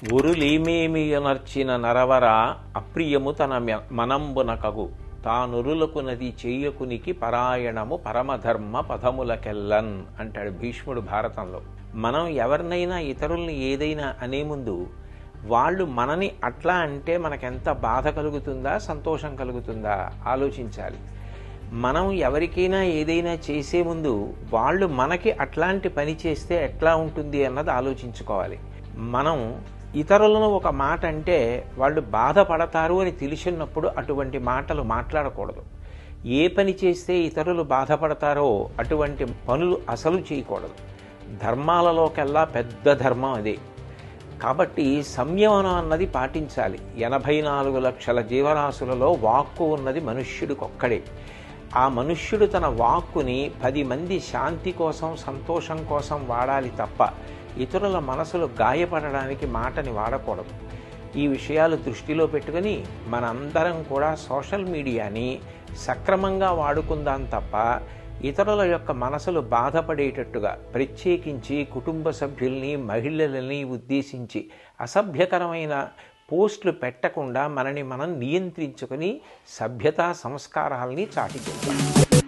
ఒరులేమేమియనర్చిన నరవర అప్రియము తన మనంబునకగు తానురులకు నది చేయకునికి పరాయణము పరమధర్మ పదములకెల్లన్ అంటాడు భీష్ముడు భారతంలో. మనం ఎవరినైనా ఇతరుల్ని ఏదైనా అనే ముందు వాళ్ళు మనని అట్లా అంటే మనకెంత బాధ కలుగుతుందా సంతోషం కలుగుతుందా ఆలోచించాలి. మనం ఎవరికైనా ఏదైనా చేసే ముందు వాళ్ళు మనకి అట్లాంటి పని చేస్తే ఎట్లా ఉంటుంది అన్నది ఆలోచించుకోవాలి. మనం ఇతరులను ఒక మాట అంటే వాళ్ళు బాధపడతారు అని తెలిసినప్పుడు అటువంటి మాటలు మాట్లాడకూడదు. ఏ పని చేస్తే ఇతరులు బాధపడతారో అటువంటి పనులు అసలు చేయకూడదు. ధర్మాలలోకెల్లా పెద్ద ధర్మం అదే. కాబట్టి సంయమనం అన్నది పాటించాలి. 84 లక్షల జీవరాశులలో వాక్కు ఉన్నది మనుష్యుడికొక్కడే. ఆ మనుష్యుడు తన వాక్కుని 10 మంది శాంతి కోసం సంతోషం కోసం వాడాలి తప్ప ఇతరుల మనసులు గాయపడడానికి మాటని వాడకూడదు. ఈ విషయాలు దృష్టిలో పెట్టుకుని మనందరం కూడా సోషల్ మీడియాని సక్రమంగా వాడుకుందాం తప్ప ఇతరుల యొక్క మనసులు బాధపడేటట్టుగా ప్రత్యేకించి కుటుంబ సభ్యుల్ని మహిళలని ఉద్దేశించి అసభ్యకరమైన పోస్టులు పెట్టకుండా మనని మనం నియంత్రించుకొని సభ్యతా సంస్కారాల్ని చాటిచెప్పాలి.